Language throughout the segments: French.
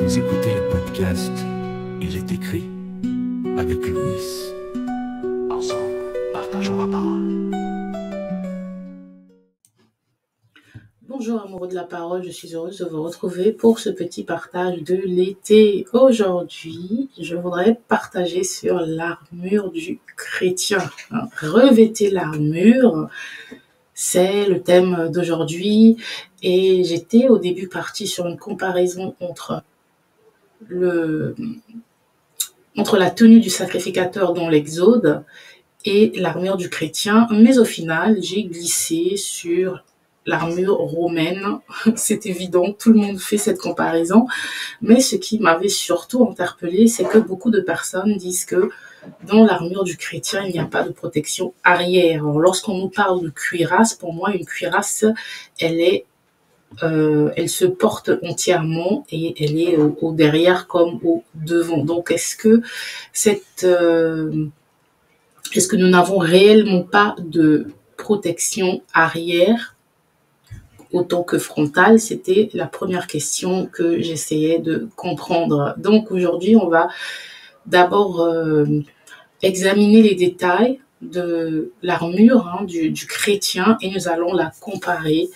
Vous écoutez le podcast Il est écrit avec Louis. Ensemble, partageons la parole. Bonjour amoureux de la parole, je suis heureuse de vous retrouver pour ce petit partage de l'été. Aujourd'hui, je voudrais partager sur l'armure du chrétien. Revêtez l'armure, c'est le thème d'aujourd'hui. Et j'étais au début partie sur une comparaison entre la tenue du sacrificateur dans l'Exode et l'armure du chrétien. Mais au final, j'ai glissé sur l'armure romaine. C'est évident, tout le monde fait cette comparaison. Mais ce qui m'avait surtout interpellée, c'est que beaucoup de personnes disent que dans l'armure du chrétien, il n'y a pas de protection arrière. Alors, lorsqu'on nous parle de cuirasse, pour moi, une cuirasse, elle se porte entièrement et elle est au derrière comme au devant. Donc, est-ce que nous n'avons réellement pas de protection arrière autant que frontale? C'était la première question que j'essayais de comprendre. Donc aujourd'hui, on va d'abord examiner les détails de l'armure du chrétien et nous allons la comparer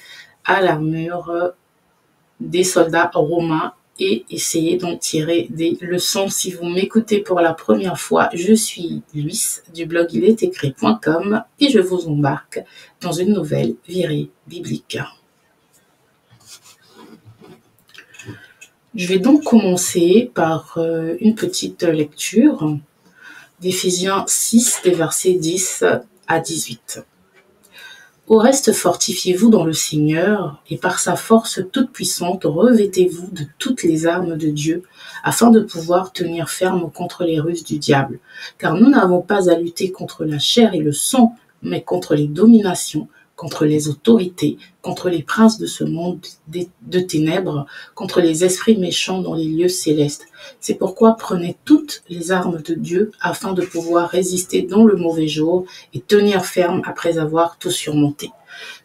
à l'armure des soldats romains et essayer d'en tirer des leçons. Si vous m'écoutez pour la première fois, je suis Luis du blog iletécrit.com et je vous embarque dans une nouvelle virée biblique. Je vais donc commencer par une petite lecture d'Éphésiens 6, des versets 10 à 18. Au reste, fortifiez-vous dans le Seigneur, et par sa force toute puissante, revêtez-vous de toutes les armes de Dieu, afin de pouvoir tenir ferme contre les ruses du diable. Car nous n'avons pas à lutter contre la chair et le sang, mais contre les dominations, contre les autorités, contre les princes de ce monde de ténèbres, contre les esprits méchants dans les lieux célestes. C'est pourquoi prenez toutes les armes de Dieu afin de pouvoir résister dans le mauvais jour et tenir ferme après avoir tout surmonté.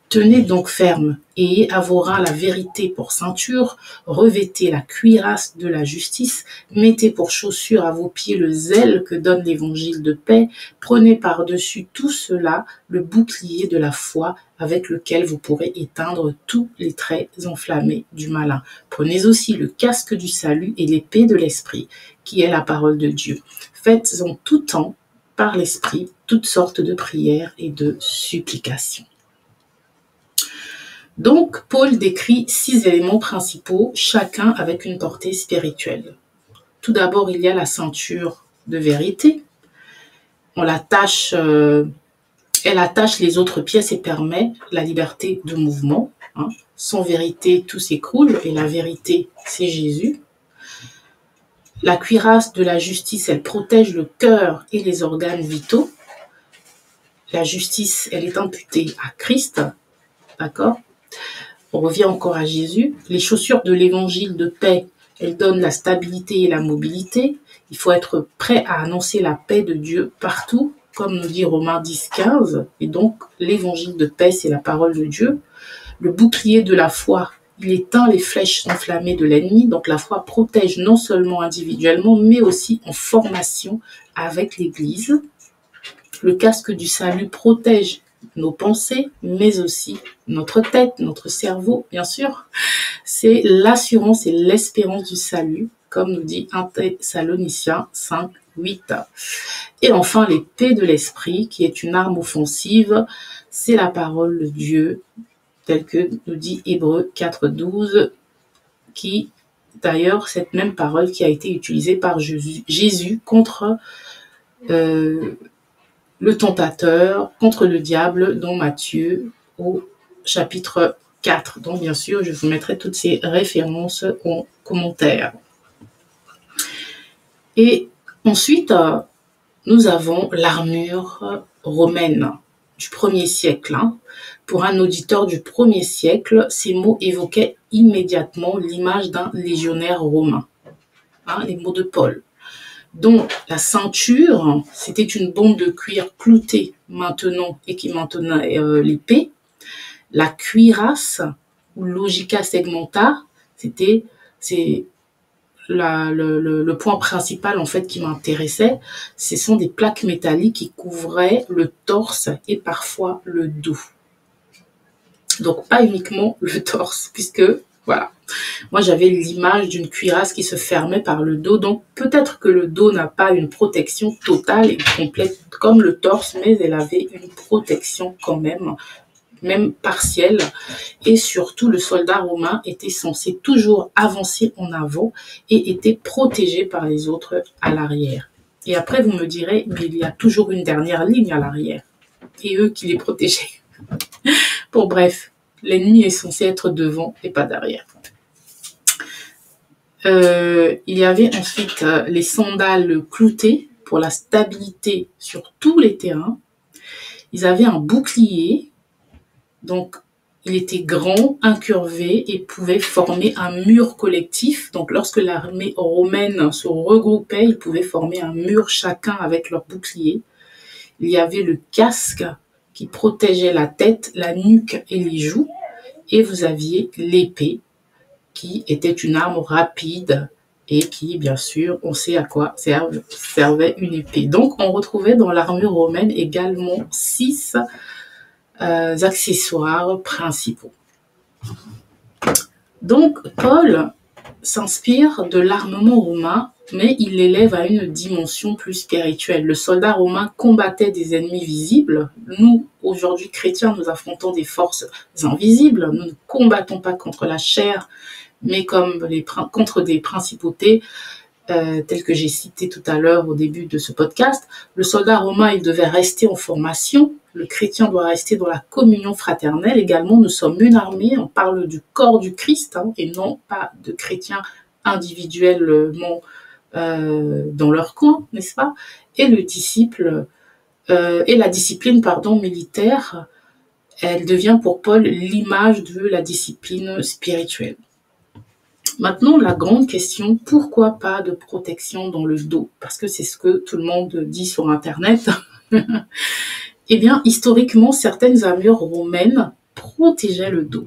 Tenez donc ferme, ayez à vos reins la vérité pour ceinture, revêtez la cuirasse de la justice, mettez pour chaussure à vos pieds le zèle que donne l'évangile de paix, prenez par-dessus tout cela le bouclier de la foi avec lequel vous pourrez éteindre tous les traits enflammés du malin. Prenez aussi le casque du salut et l'épée de l'esprit, qui est la parole de Dieu. Faites en tout temps, par l'esprit, toutes sortes de prières et de supplications. Donc, Paul décrit 6 éléments principaux, chacun avec une portée spirituelle. Tout d'abord, il y a la ceinture de vérité. Elle attache les autres pièces et permet la liberté de mouvement. Sans vérité, tout s'écroule et la vérité, c'est Jésus. La cuirasse de la justice, elle protège le cœur et les organes vitaux. La justice, elle est imputée à Christ, d'accord ? On revient encore à Jésus. Les chaussures de l'évangile de paix, elles donnent la stabilité et la mobilité. Il faut être prêt à annoncer la paix de Dieu partout, comme nous dit Romains 10, 15. Et donc, l'évangile de paix, c'est la parole de Dieu. Le bouclier de la foi, il éteint les flèches enflammées de l'ennemi. Donc, la foi protège non seulement individuellement, mais aussi en formation avec l'Église. Le casque du salut protège nos pensées, mais aussi notre tête, notre cerveau, bien sûr. C'est l'assurance et l'espérance du salut, comme nous dit 1 Thessaloniciens 5, 8. Et enfin, l'épée de l'esprit, qui est une arme offensive, c'est la parole de Dieu, telle que nous dit Hébreux 4, 12, qui, d'ailleurs, cette même parole qui a été utilisée par Jésus contre le tentateur, contre le diable, dans Matthieu au chapitre 4. Donc bien sûr, je vous mettrai toutes ces références en commentaire. Et ensuite, nous avons l'armure romaine du 1er siècle. Pour un auditeur du 1er siècle, ces mots évoquaient immédiatement l'image d'un légionnaire romain. Les mots de Paul. Donc, la ceinture, c'était une bande de cuir cloutée maintenant et qui maintenait l'épée. La cuirasse, ou logica segmenta, c'est le point principal en fait qui m'intéressait, ce sont des plaques métalliques qui couvraient le torse et parfois le dos. Donc pas uniquement le torse, puisque voilà, moi j'avais l'image d'une cuirasse qui se fermait par le dos, donc peut-être que le dos n'a pas une protection totale et complète comme le torse, mais elle avait une protection quand même partielle. Et surtout, le soldat romain était censé toujours avancer en avant et était protégé par les autres à l'arrière. Et après, vous me direz, mais il y a toujours une dernière ligne à l'arrière. Et eux qui les protégeaient. Bon, bref, l'ennemi est censé être devant et pas derrière. Il y avait ensuite les sandales cloutées pour la stabilité sur tous les terrains. Ils avaient un bouclier. Donc, il était grand, incurvé et pouvait former un mur collectif. Donc, lorsque l'armée romaine se regroupait, ils pouvaient former un mur chacun avec leur bouclier. Il y avait le casque qui protégeait la tête, la nuque et les joues. Et vous aviez l'épée qui était une arme rapide et qui, bien sûr, on sait à quoi servait une épée. Donc, on retrouvait dans l'armure romaine également 6 accessoires principaux. Donc, Paul s'inspire de l'armement romain, mais il l'élève à une dimension plus spirituelle. Le soldat romain combattait des ennemis visibles. Nous, aujourd'hui, chrétiens, nous affrontons des forces invisibles. Nous ne combattons pas contre la chair, mais contre des principautés, tel que j'ai cité tout à l'heure au début de ce podcast. Le soldat romain, il devait rester en formation. Le chrétien doit rester dans la communion fraternelle. Également, nous sommes une armée. On parle du corps du Christ et non pas de chrétiens individuellement dans leur coin, n'est-ce pas? Et le disciple et la discipline militaire, elle devient pour Paul l'image de la discipline spirituelle. Maintenant, la grande question, pourquoi pas de protection dans le dos? Parce que c'est ce que tout le monde dit sur Internet. Eh bien, historiquement, certaines armures romaines protégeaient le dos.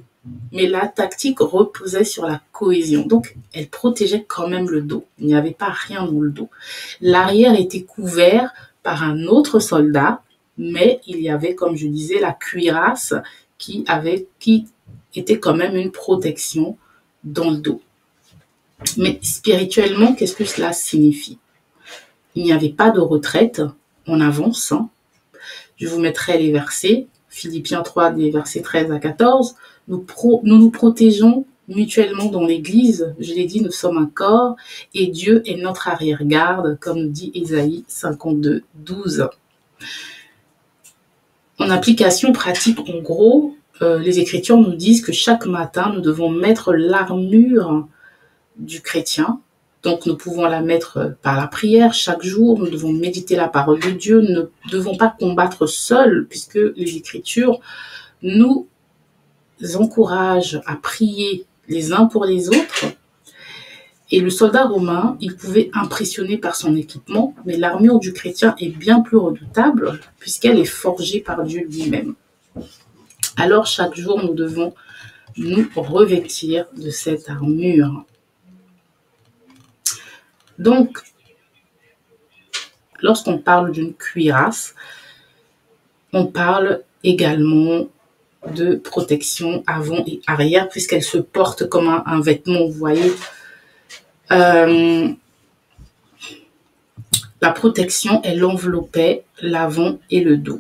Mais la tactique reposait sur la cohésion. Donc, elle protégeait quand même le dos. Il n'y avait pas rien dans le dos. L'arrière était couvert par un autre soldat, mais il y avait, comme je disais, la cuirasse qui était quand même une protection dans le dos. Mais spirituellement, qu'est-ce que cela signifie? Il n'y avait pas de retraite en avance. Je vous mettrai les versets, Philippiens 3, des versets 13 à 14. Nous nous protégeons mutuellement dans l'Église. Je l'ai dit, nous sommes un corps et Dieu est notre arrière-garde, comme nous dit Ésaïe 52, 12. En application pratique, en gros, les Écritures nous disent que chaque matin, nous devons mettre l'armure du chrétien. Donc, nous pouvons la mettre par la prière chaque jour. Nous devons méditer la parole de Dieu. Nous ne devons pas combattre seuls, puisque les Écritures nous encouragent à prier les uns pour les autres. Et le soldat romain, il pouvait impressionner par son équipement, mais l'armure du chrétien est bien plus redoutable, puisqu'elle est forgée par Dieu lui-même. Alors, chaque jour, nous devons nous revêtir de cette armure. Donc, lorsqu'on parle d'une cuirasse, on parle également de protection avant et arrière, puisqu'elle se porte comme un vêtement, vous voyez. La protection, elle enveloppait l'avant et le dos.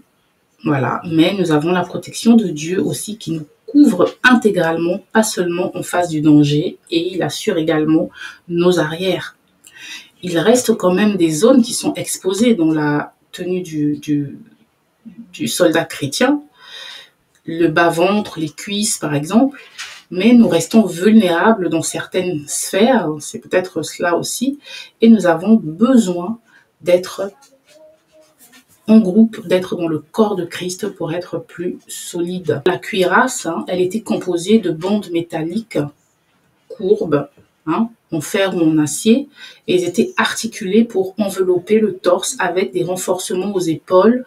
Voilà, mais nous avons la protection de Dieu aussi qui nous couvre intégralement, pas seulement en face du danger, et il assure également nos arrières. Il reste quand même des zones qui sont exposées dans la tenue du soldat chrétien, le bas-ventre, les cuisses par exemple, mais nous restons vulnérables dans certaines sphères, c'est peut-être cela aussi, et nous avons besoin d'être en groupe, d'être dans le corps de Christ pour être plus solide. La cuirasse, elle était composée de bandes métalliques courbes, en fer ou en acier, et ils étaient articulés pour envelopper le torse avec des renforcements aux épaules,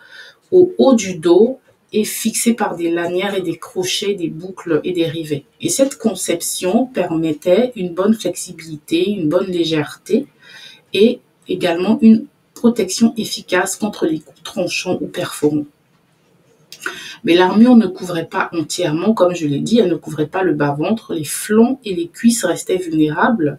au haut du dos et fixée par des lanières et des crochets, des boucles et des rivets. Et cette conception permettait une bonne flexibilité, une bonne légèreté et également une protection efficace contre les coups tranchants ou perforants. Mais l'armure ne couvrait pas entièrement, comme je l'ai dit, elle ne couvrait pas le bas-ventre, les flancs et les cuisses restaient vulnérables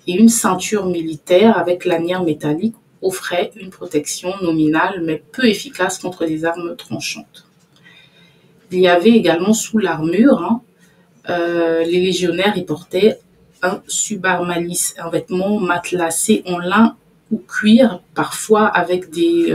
et une ceinture militaire avec lanière métallique offrait une protection nominale mais peu efficace contre les armes tranchantes. Il y avait également sous l'armure, les légionnaires y portaient un subarmalis, un vêtement matelassé en lin ou cuir, parfois avec des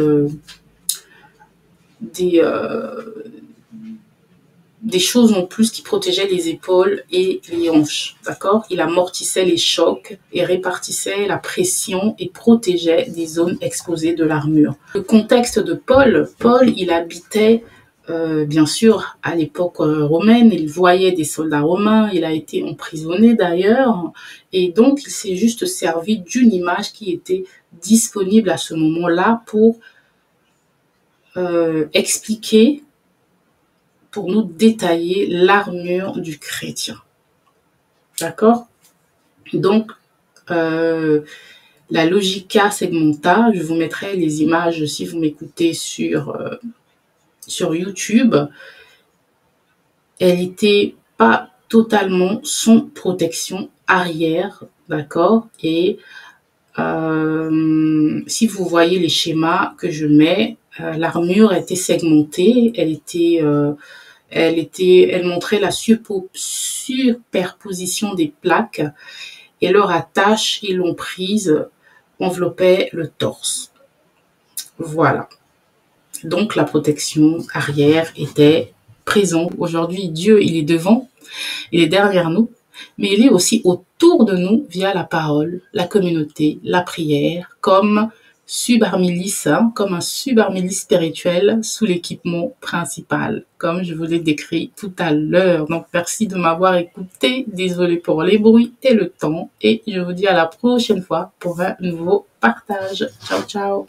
choses en plus qui protégeaient les épaules et les hanches, d'accord? Il amortissait les chocs et répartissait la pression et protégeait des zones exposées de l'armure. Le contexte de Paul, il habitait bien sûr à l'époque romaine, il voyait des soldats romains, il a été emprisonné d'ailleurs, et donc il s'est juste servi d'une image qui était disponible à ce moment-là pour expliquer, pour nous détailler l'armure du chrétien. D'accord? Donc, la Logica Segmenta, je vous mettrai les images si vous m'écoutez sur YouTube. Elle n'était pas totalement sans protection arrière, d'accord? Et si vous voyez les schémas que je mets, l'armure était segmentée, elle montrait la superposition des plaques et leur attache et l'emprise enveloppait le torse. Voilà. Donc la protection arrière était présente. Aujourd'hui, Dieu, il est devant, il est derrière nous, mais il est aussi autour de nous via la parole, la communauté, la prière, comme subarmilis, comme un subarmilis spirituel sous l'équipement principal, comme je vous l'ai décrit tout à l'heure. Donc, merci de m'avoir écouté. Désolée pour les bruits et le temps. Et je vous dis à la prochaine fois pour un nouveau partage. Ciao, ciao.